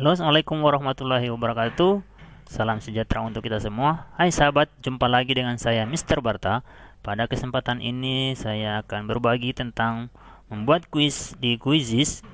Halo, assalamualaikum warahmatullahi wabarakatuh. Salam sejahtera untuk kita semua. Hai sahabat, jumpa lagi dengan saya Mr. Barta. Pada kesempatan ini saya akan berbagi tentang membuat kuis di Quizizz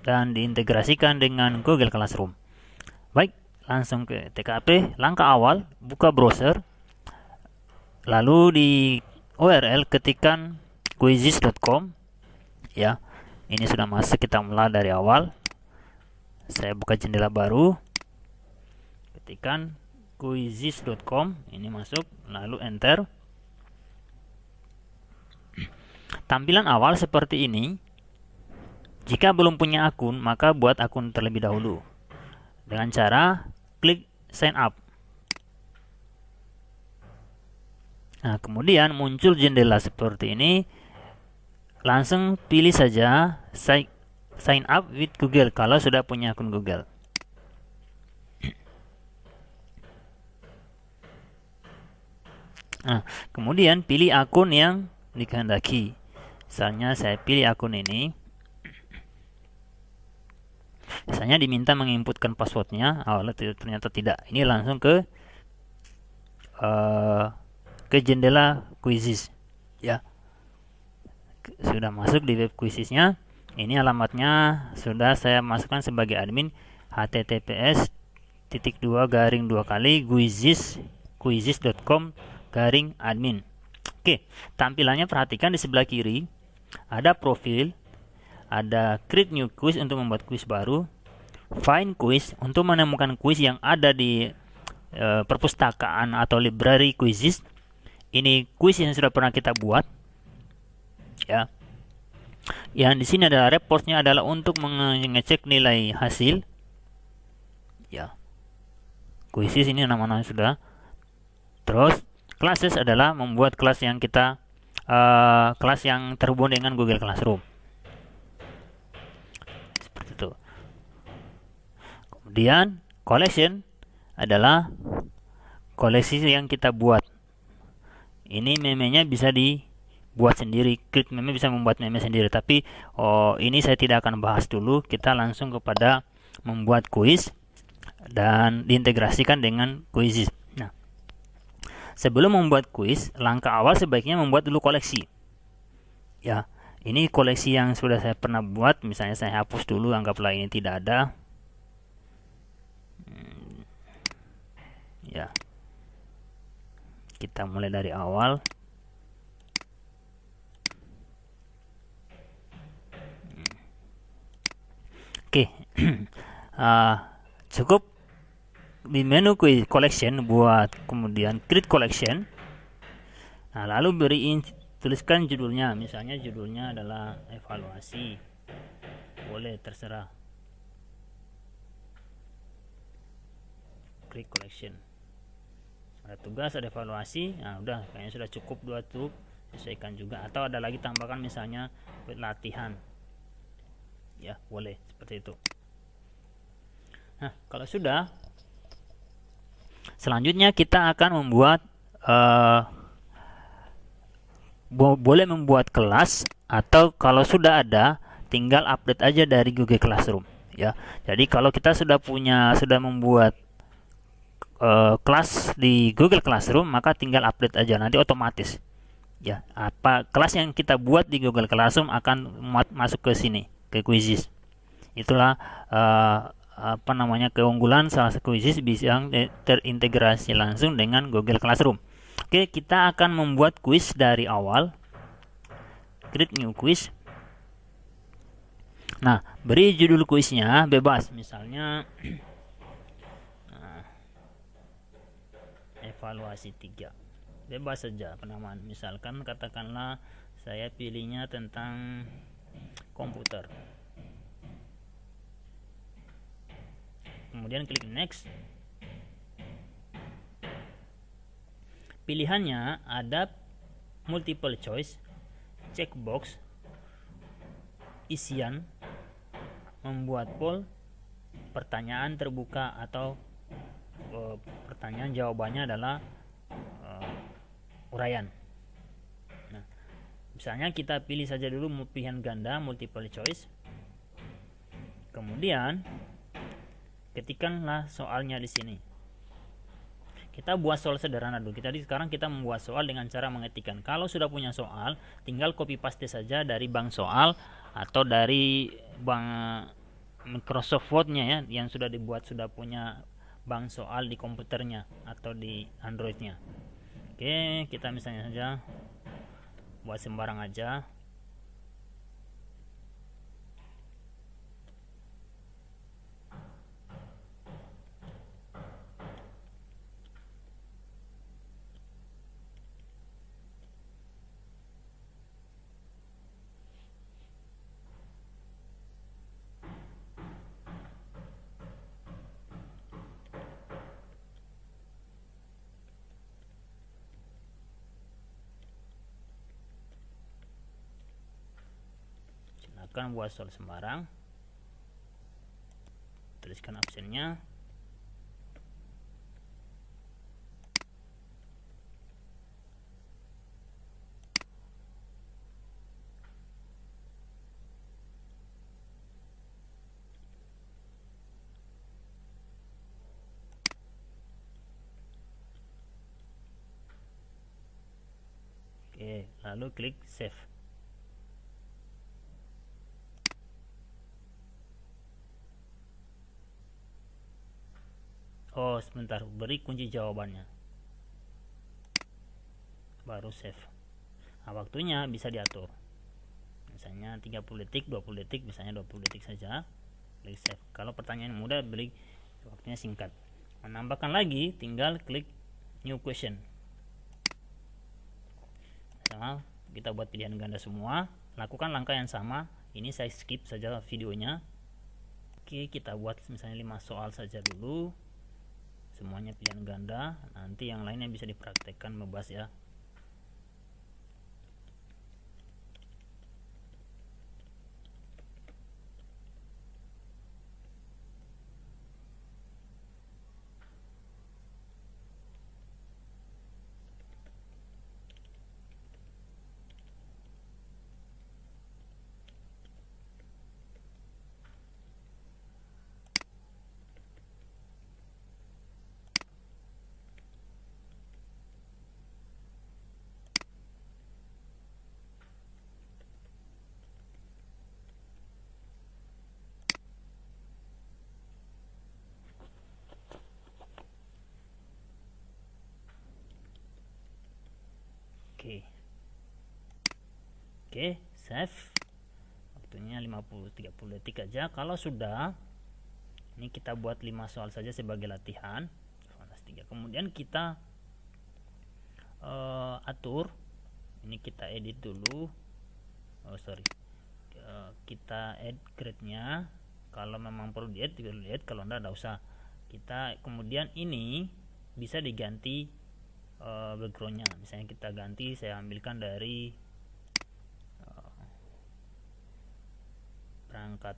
dan diintegrasikan dengan Google Classroom. Baik, langsung ke TKP. Langkah awal, buka browser, lalu di URL ketikkan quizizz.com. Ya, ini sudah masuk, kita mulai dari awal. Saya buka jendela baru, ketikkan quizizz.com, ini masuk, lalu enter. Tampilan awal seperti ini. Jika belum punya akun, maka buat akun terlebih dahulu dengan cara klik sign up. Nah, kemudian muncul jendela seperti ini. Langsung pilih saja sign up with Google kalau sudah punya akun Google. Nah, kemudian pilih akun yang dikehendaki. Misalnya saya pilih akun ini. Misalnya diminta menginputkan passwordnya, ternyata tidak. Ini langsung ke jendela Quizizz. Ya, sudah masuk di web Quizzizz-nya. Ini alamatnya sudah saya masukkan sebagai admin, https://quizizz.com/admin. Oke, tampilannya perhatikan di sebelah kiri ada profil, ada create new quiz untuk membuat quiz baru, find quiz untuk menemukan quiz yang ada di perpustakaan atau library Quizizz. Ini quiz yang sudah pernah kita buat, ya. Yang di sini adalah reportnya, adalah untuk mengecek nilai hasil, ya. Quizizz ini nama-nama sudah. Terus classes adalah membuat kelas yang kita kelas yang terhubung dengan Google Classroom. Seperti itu. Kemudian collection adalah koleksi yang kita buat. Ini meme-nya bisa dibuat sendiri. Klik meme bisa membuat meme sendiri. Tapi ini saya tidak akan bahas dulu. Kita langsung kepada membuat kuis dan diintegrasikan dengan Quizizz. Nah, sebelum membuat kuis, langkah awal sebaiknya membuat dulu koleksi. Ya, ini koleksi yang sudah saya pernah buat. Misalnya saya hapus dulu, anggaplah ini tidak ada. Ya, kita mulai dari awal. Oke, cukup di menu collection buat kemudian create collection. Nah, lalu tuliskan judulnya. Misalnya judulnya adalah evaluasi. Boleh, terserah. Create collection. Ada tugas, ada evaluasi. Nah, udah, kayaknya sudah cukup 2 tuh. Sesuaikan juga, atau ada lagi tambahkan misalnya latihan. Ya, boleh seperti itu. Nah, kalau sudah, selanjutnya kita akan membuat boleh membuat kelas, atau kalau sudah ada tinggal update aja dari Google Classroom, ya. Jadi kalau kita sudah membuat kelas di Google Classroom, maka tinggal update aja, nanti otomatis, ya. Apa kelas yang kita buat di Google Classroom akan masuk ke sini, ke Quizizz. Itulah keunggulan salah satu Quizizz bisa terintegrasi langsung dengan Google Classroom. Oke, kita akan membuat quiz dari awal. Create new quiz. Nah, beri judul kuisnya bebas, misalnya evaluasi 3. Bebas saja penamaan. Misalkan katakanlah saya pilihnya tentang komputer. Kemudian klik next. Pilihannya ada multiple choice, checkbox, isian, membuat poll, pertanyaan terbuka, atau pertanyaan jawabannya adalah uraian. Nah, misalnya kita pilih saja dulu pilihan ganda, multiple choice. Kemudian ketikkanlah soalnya di sini. Kita buat soal sederhana dulu. Sekarang kita membuat soal dengan cara mengetikkan. Kalau sudah punya soal, tinggal copy paste saja dari bank soal atau dari bank Microsoft Word-nya ya, yang sudah dibuat, sudah punya bank soal di komputernya atau di Android-nya. Oke, kita misalnya saja buat sembarang aja. Silakan buat soal sembarang, tuliskan absennya. Oke, lalu klik save. Oh, sebentar, beri kunci jawabannya. Baru save. Nah, waktunya bisa diatur. Misalnya 30 detik, 20 detik, misalnya 20 detik saja. Klik save. Kalau pertanyaan mudah, beri waktunya singkat. Menambahkan lagi, tinggal klik new question. Sama, kita buat pilihan ganda semua. Lakukan langkah yang sama. Ini saya skip saja videonya. Oke, kita buat misalnya 5 soal saja dulu. Semuanya pilihan ganda, nanti yang lainnya bisa dipraktekkan bebas ya. Oke, save. Waktunya 30 detik aja. Kalau sudah, ini kita buat 5 soal saja sebagai latihan. Kemudian kita atur. Ini kita edit dulu. Kita add grade-nya. Kalau memang perlu di-add, kalau enggak usah. Kita kemudian ini bisa diganti backgroundnya. Misalnya kita ganti, saya ambilkan dari perangkat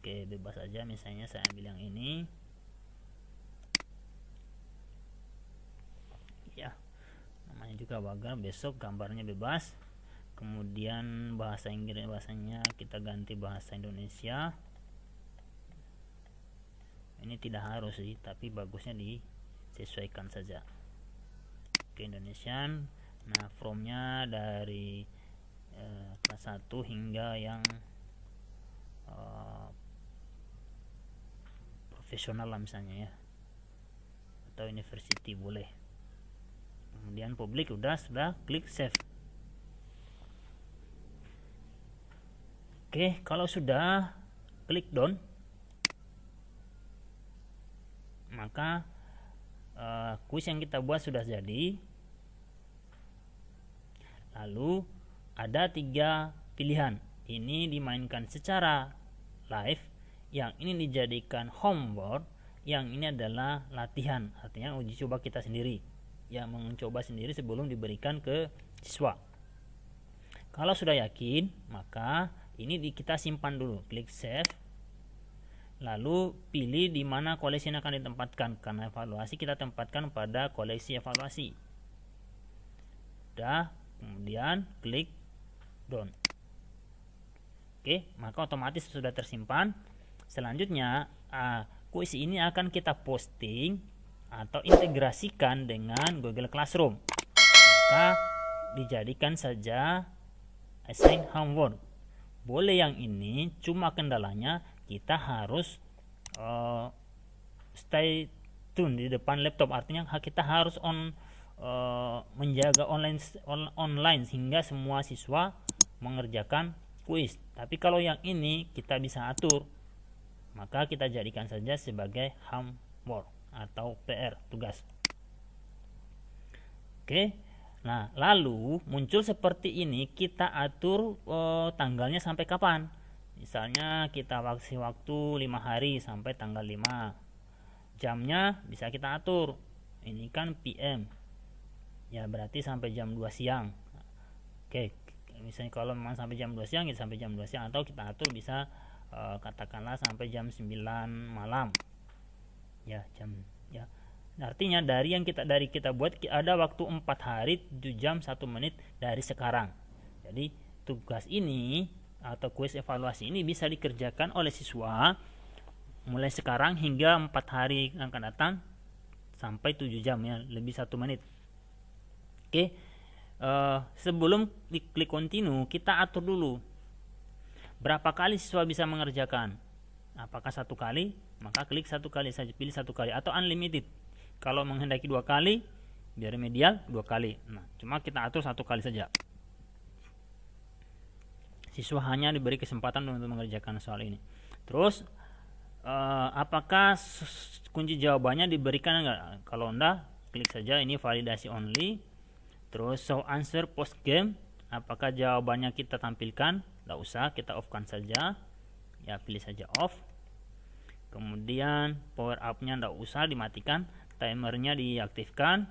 bebas aja, misalnya saya ambil yang ini ya, namanya juga Bagar. Besok gambarnya bebas. Kemudian bahasa Inggris, bahasanya kita ganti bahasa Indonesia. Ini tidak harus sih, tapi bagusnya disesuaikan saja ke Indonesian. Nah, from-nya dari kelas 1 hingga yang profesional lah misalnya ya, atau university boleh. Kemudian publik sudah klik save. Oke, kalau sudah klik done, maka kuis yang kita buat sudah jadi. Lalu ada 3 pilihan. Ini dimainkan secara live, yang ini dijadikan homework, yang ini adalah latihan, artinya uji coba kita sendiri, yang mencoba sendiri sebelum diberikan ke siswa. Kalau sudah yakin, maka ini kita simpan dulu, klik save. Lalu pilih di mana koleksi yang akan ditempatkan. Karena evaluasi kita tempatkan pada koleksi evaluasi. Udah, kemudian klik done. Oke, maka otomatis sudah tersimpan. Selanjutnya, kuis ini akan kita posting atau integrasikan dengan Google Classroom. Maka dijadikan saja assign homework. Boleh yang ini, cuma kendalanya kita harus stay tune di depan laptop. Artinya kita harus menjaga online sehingga semua siswa mengerjakan kuis. Tapi kalau yang ini kita bisa atur, maka kita jadikan saja sebagai homework atau PR, tugas. Oke. Nah, lalu muncul seperti ini, kita atur tanggalnya sampai kapan. Misalnya kita kasih waktu 5 hari sampai tanggal 5. Jamnya bisa kita atur. Ini kan PM. Ya, berarti sampai jam 2 siang. Oke. Misalnya kalau memang sampai jam 2 siang, kita sampai jam 2 siang, atau kita atur bisa katakanlah sampai jam 9 malam. Ya, artinya dari kita buat ada waktu 4 hari 7 jam 1 menit dari sekarang. Jadi tugas ini atau kuis evaluasi ini bisa dikerjakan oleh siswa mulai sekarang hingga 4 hari yang akan datang sampai 7 jam, ya, lebih 1 menit. Oke. Sebelum klik continue, kita atur dulu berapa kali siswa bisa mengerjakan. Apakah 1 kali? Maka klik 1 kali saja, pilih 1 kali, atau unlimited. Kalau menghendaki 2 kali, biar remedial 2 kali. Nah, cuma kita atur 1 kali saja. Siswa hanya diberi kesempatan untuk mengerjakan soal ini. Terus apakah kunci jawabannya diberikan enggak? Kalau enggak, klik saja ini validasi only. Terus show answer post game, apakah jawabannya kita tampilkan? Tidak usah, kita off kan saja. Ya, pilih saja off. Kemudian power up-nya tidak usah dimatikan, timernya diaktifkan.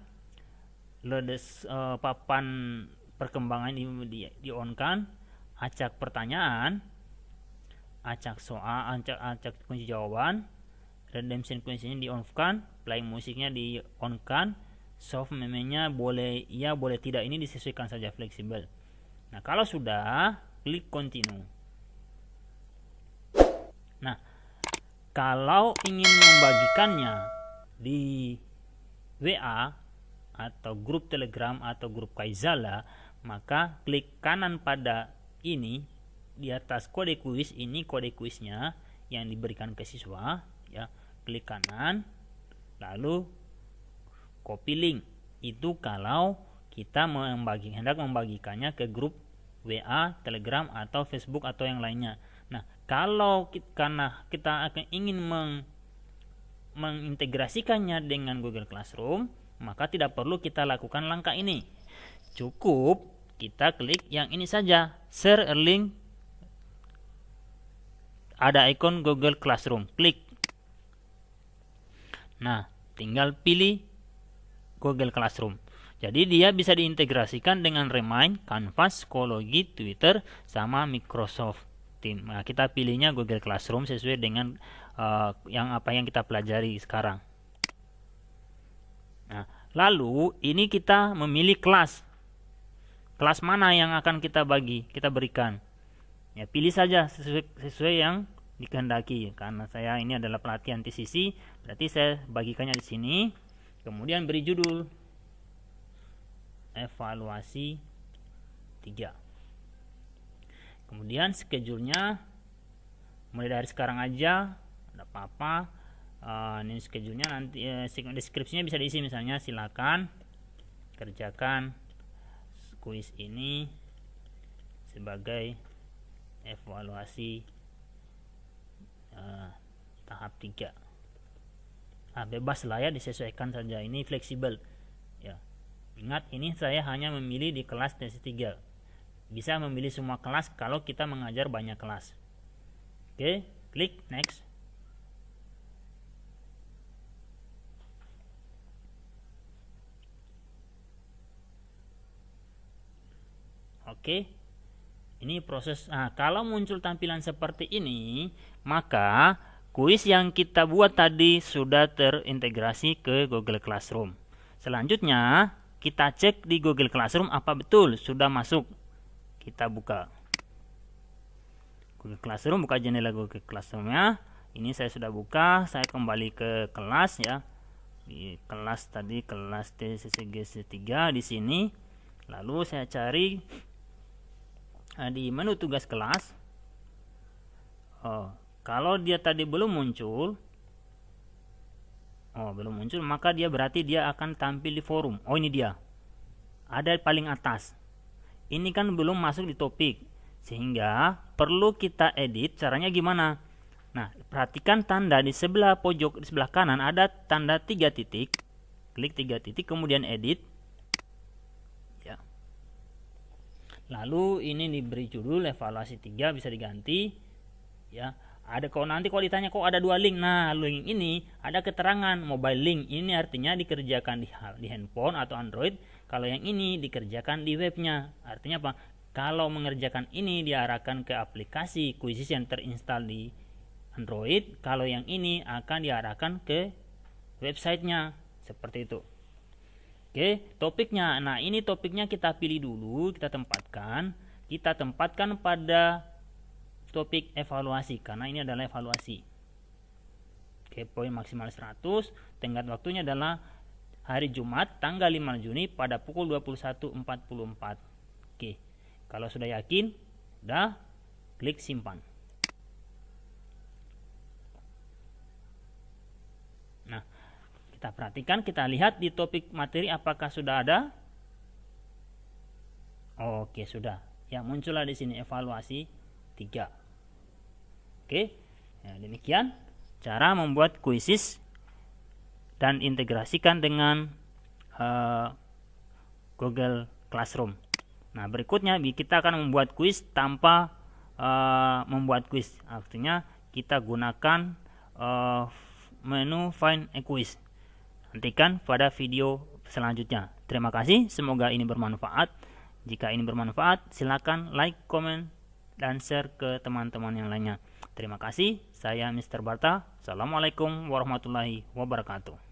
Papan perkembangan di on kan. Acak pertanyaan, acak soal, acak kunci jawaban, redemption kuncinya di on kan, playing musiknya di on kan. Soft meme-nya boleh iya boleh tidak, ini disesuaikan saja, fleksibel. Nah, kalau sudah, klik continue. Nah, kalau ingin membagikannya di WA atau grup Telegram atau grup Kaizala, maka klik kanan pada ini di atas kode kuis, ini kode kuisnya yang diberikan ke siswa, ya. Klik kanan, lalu copy link. Itu kalau kita hendak membagikannya ke grup WA, Telegram atau Facebook atau yang lainnya. Nah, kalau karena kita akan ingin mengintegrasikannya dengan Google Classroom, maka tidak perlu kita lakukan langkah ini. Cukup kita klik yang ini saja, share a link. Ada ikon Google Classroom, klik. Nah, tinggal pilih Google Classroom. Jadi dia bisa diintegrasikan dengan Remind, Canvas, Schoology, Twitter, sama Microsoft Teams. Nah, kita pilihnya Google Classroom sesuai dengan yang kita pelajari sekarang. Nah, lalu ini kita memilih kelas. Kelas mana yang akan kita berikan. Ya, pilih saja sesuai yang dikehendaki. Karena saya ini adalah pelatihan TCC, berarti saya bagikannya di sini. Kemudian beri judul evaluasi 3. Kemudian schedule-nya mulai dari sekarang aja, tidak apa-apa. Ini schedule-nya nanti, deskripsinya bisa diisi, misalnya silakan kerjakan kuis ini sebagai evaluasi tahap 3. Bebas lah ya, disesuaikan saja, ini fleksibel ya. Ingat, ini saya hanya memilih di kelas TC3. Bisa memilih semua kelas kalau kita mengajar banyak kelas. Oke, klik next. Oke, ini proses. Kalau muncul tampilan seperti ini, maka kuis yang kita buat tadi sudah terintegrasi ke Google Classroom. Selanjutnya, kita cek di Google Classroom apa betul sudah masuk. Kita buka Google Classroom, buka jendela Google Classroom-nya. Ini saya sudah buka, saya kembali ke kelas ya. Di kelas tadi, kelas TCCGC 3 di sini. Lalu saya cari di menu tugas kelas. Kalau dia tadi belum muncul, maka dia berarti dia akan tampil di forum. Ini dia. Ada paling atas. Ini kan belum masuk di topik, sehingga perlu kita edit. Caranya gimana? Nah, perhatikan tanda di sebelah pojok, di sebelah kanan ada tanda 3 titik. Klik 3 titik, kemudian edit. Ya. Lalu ini diberi judul evaluasi 3, bisa diganti. Ya. Kalau ditanya kok ada 2 link. Nah, link ini ada keterangan mobile link. Ini artinya dikerjakan di handphone atau Android. Kalau yang ini dikerjakan di webnya. Artinya apa? Kalau mengerjakan ini diarahkan ke aplikasi Quizzes yang terinstall di Android. Kalau yang ini akan diarahkan ke websitenya. Seperti itu. Oke, topiknya. Nah, ini topiknya kita pilih dulu, kita tempatkan. Kita tempatkan pada topik evaluasi, karena ini adalah evaluasi. Oke, poin maksimal 100. Tenggat waktunya adalah hari Jumat tanggal 5 Juni pada pukul 21.44. Oke, kalau sudah yakin, udah klik simpan. Nah, kita perhatikan, kita lihat di topik materi apakah sudah ada. Oke, sudah. Ya, muncullah di sini evaluasi 3. Oke, ya, demikian cara membuat quizzes dan integrasikan dengan Google Classroom. Nah, berikutnya kita akan membuat quiz tanpa membuat quiz. Artinya kita gunakan menu Find a Quiz. Nantikan pada video selanjutnya. Terima kasih, semoga ini bermanfaat. Jika ini bermanfaat, silakan like, comment, dan share ke teman-teman yang lainnya. Terima kasih, saya Mr. Barta. Assalamualaikum warahmatullahi wabarakatuh.